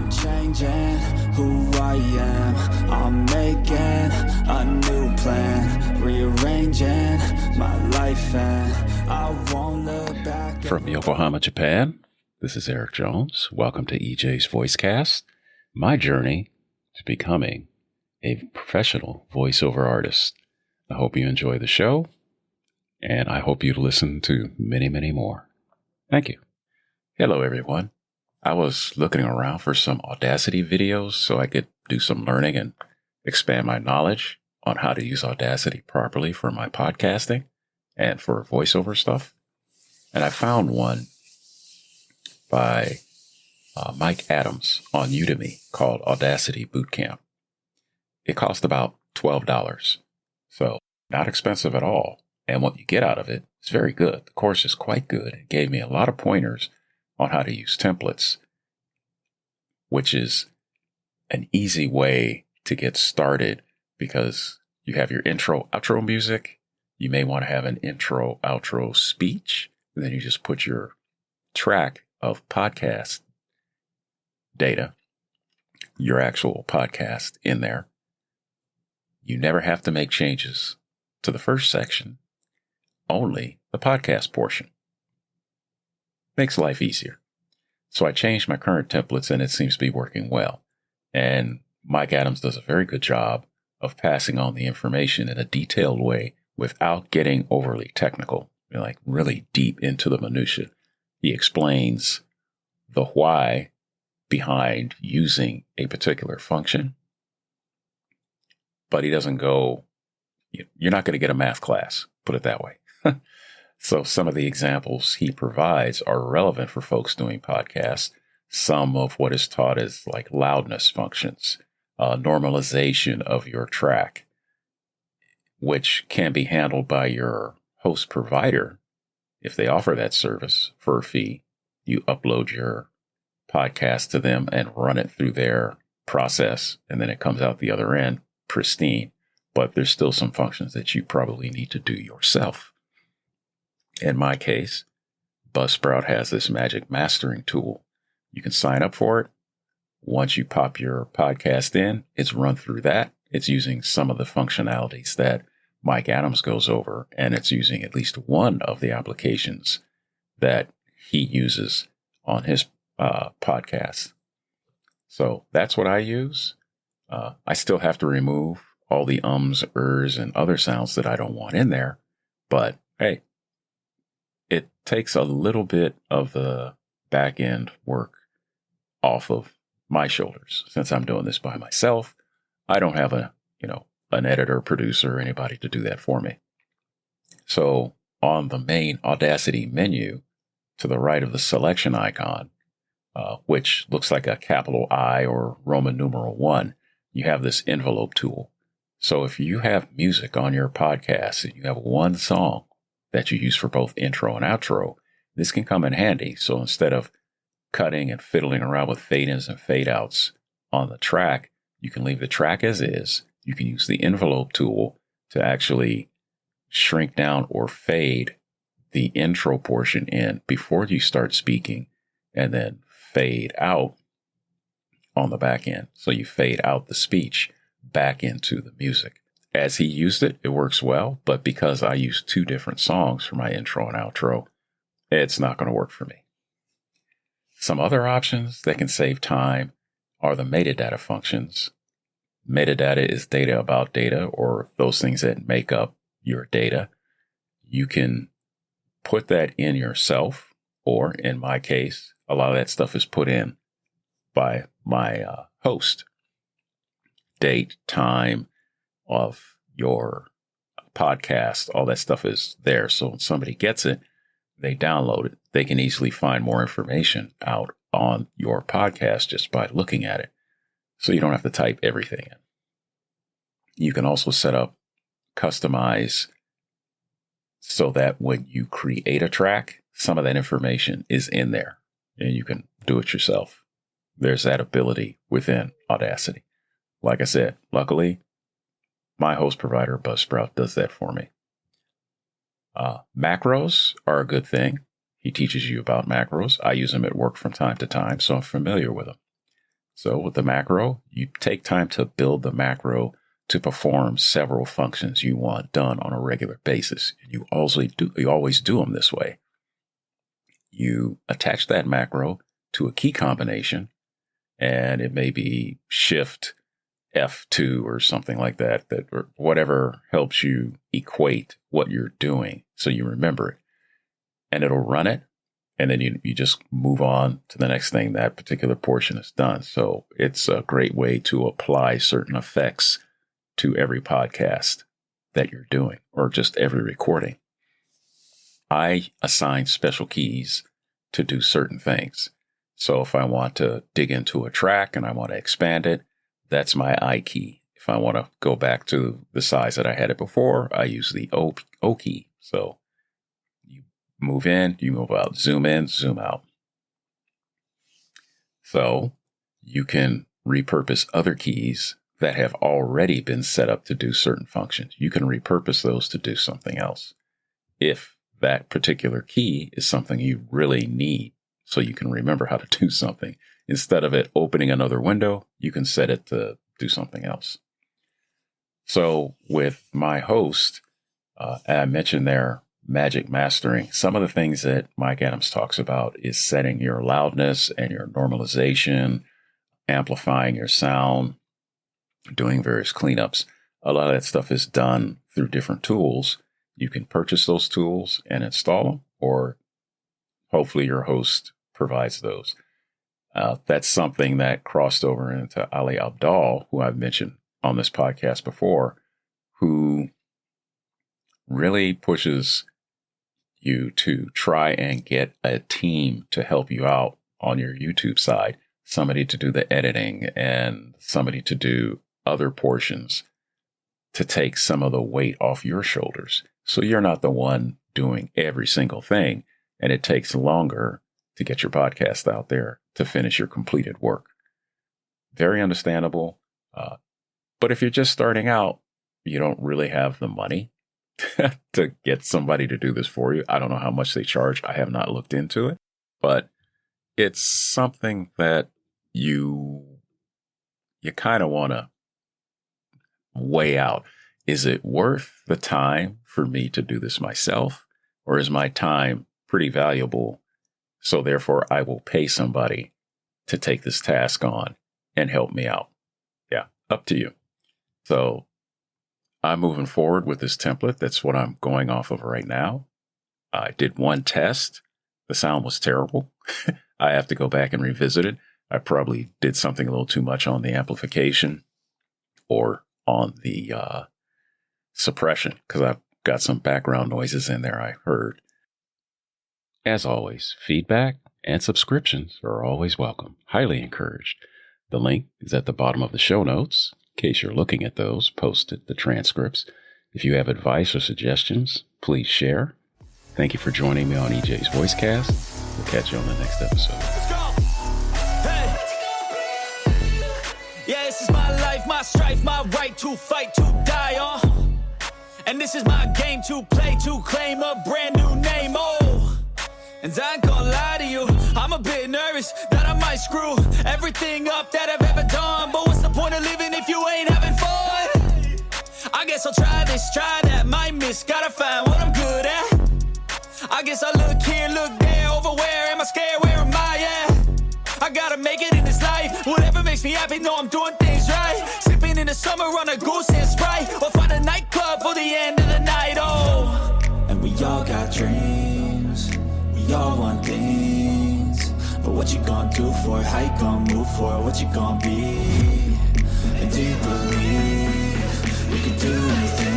I'm changing who I am. I'm making a new plan, rearranging my life, and I won't look back. From Yokohama, Japan, this is Eric Jones. Welcome to EJ's Voicecast, my journey to becoming a professional voiceover artist. I hope you enjoy the show, and I hope you listen to many, many more. Thank you. Hello, everyone. I was looking around for some Audacity videos so I could do some learning and expand my knowledge on how to use Audacity properly for my podcasting and for voiceover stuff. And I found one by Mike Adams on Udemy called Audacity Bootcamp. It cost about $12, so not expensive at all. And what you get out of it is very good. The course is quite good. It gave me a lot of pointers on how to use templates, which is an easy way to get started because you have your intro, outro music. You may want to have an intro, outro speech. And then you just put your track of podcast data, your actual podcast in there. You never have to make changes to the first section, only the podcast portion. Makes life easier. So I changed my current templates and it seems to be working well. And Mike Adams does a very good job of passing on the information in a detailed way without getting overly technical, like really deep into the minutia. He explains the why behind using a particular function, but he doesn't go, you're not going to get a math class, put it that way. So some of the examples he provides are relevant for folks doing podcasts. Some of what is taught is like loudness functions, normalization of your track, which can be handled by your host provider. If they offer that service for a fee, you upload your podcast to them and run it through their process, and then it comes out the other end pristine. But there's still some functions that you probably need to do yourself. In my case, Buzzsprout has this magic mastering tool. You can sign up for it. Once you pop your podcast in, it's run through that. It's using some of the functionalities that Mike Adams goes over, and it's using at least one of the applications that he uses on his podcast. So that's what I use. I still have to remove all the ums, ers, and other sounds that I don't want in there. But hey, it takes a little bit of the back end work off of my shoulders. Since I'm doing this by myself, I don't have an editor, producer, or anybody to do that for me. So on the main Audacity menu, to the right of the selection icon, which looks like a capital I or Roman numeral 1, you have this envelope tool. So if you have music on your podcast and you have one song that you use for both intro and outro, this can come in handy. So instead of cutting and fiddling around with fade-ins and fade-outs on the track, you can leave the track as is. You can use the envelope tool to actually shrink down or fade the intro portion in before you start speaking, and then fade out on the back end. So you fade out the speech back into the music. As he used it, it works well, but because I use two different songs for my intro and outro, it's not going to work for me. Some other options that can save time are the metadata functions. Metadata is data about data, or those things that make up your data. You can put that in yourself, or in my case, a lot of that stuff is put in by my host. Date, time of your podcast, all that stuff is there. So when somebody gets it, they download it. They can easily find more information out on your podcast just by looking at it. So you don't have to type everything in. You can also set up, customize, so that when you create a track, some of that information is in there and you can do it yourself. There's that ability within Audacity. Like I said, luckily, my host provider, Buzzsprout, does that for me. Macros are a good thing. He teaches you about macros. I use them at work from time to time, so I'm familiar with them. So with the macro, you take time to build the macro to perform several functions you want done on a regular basis. You always do them this way. You attach that macro to a key combination, and it may be Shift F2 or something like that, or whatever helps you equate what you're doing so you remember it. And it'll run it, and then you just move on to the next thing that particular portion is done. So it's a great way to apply certain effects to every podcast that you're doing, or just every recording. I assign special keys to do certain things. So if I want to dig into a track and I want to expand it, that's my I key. If I want to go back to the size that I had it before, I use the O key. So you move in, you move out, zoom out. So you can repurpose other keys that have already been set up to do certain functions. You can repurpose those to do something else if that particular key is something you really need so you can remember how to do something. Instead of it opening another window, you can set it to do something else. So with my host, I mentioned there magic mastering. Some of the things that Mike Adams talks about is setting your loudness and your normalization, amplifying your sound, doing various cleanups. A lot of that stuff is done through different tools. You can purchase those tools and install them, or hopefully your host provides those. That's something that crossed over into Ali Abdaal, who I've mentioned on this podcast before, who really pushes you to try and get a team to help you out on your YouTube side, somebody to do the editing and somebody to do other portions to take some of the weight off your shoulders. So you're not the one doing every single thing, and it takes longer to get your podcast out there to finish your completed work. Very understandable. But if you're just starting out, you don't really have the money to get somebody to do this for you. I don't know how much they charge. I have not looked into it, but it's something that you kind of want to weigh out. Is it worth the time for me to do this myself, or is my time pretty valuable? So therefore, I will pay somebody to take this task on and help me out. Yeah, up to you. So I'm moving forward with this template. That's what I'm going off of right now. I did one test. The sound was terrible. I have to go back and revisit it. I probably did something a little too much on the amplification or on the suppression, because I've got some background noises in there I heard. As always, feedback and subscriptions are always welcome. Highly encouraged. The link is at the bottom of the show notes. In case you're looking at those, posted the transcripts. If you have advice or suggestions, please share. Thank you for joining me on EJ's Voicecast. We'll catch you on the next episode. Let's go. Hey. Yeah, this is my life, my strife, my right to fight, to die on. And this is my game to play, to claim a brand new name. Oh, and I ain't gonna lie to you, I'm a bit nervous that I might screw everything up that I've ever done. But what's the point of living if you ain't having fun? I guess I'll try this, try that, might miss, gotta find what I'm good at. I guess I look here, look there, over where am I scared, where am I at? I gotta make it in this life, whatever makes me happy, know I'm doing things right. Sipping in the summer on a goose and Sprite, or find a nightclub for the end of the night, oh. And we all got dreams, we all want things, but what you gonna do for it, how you gonna move for it, what you gonna be? And do you believe we can do anything?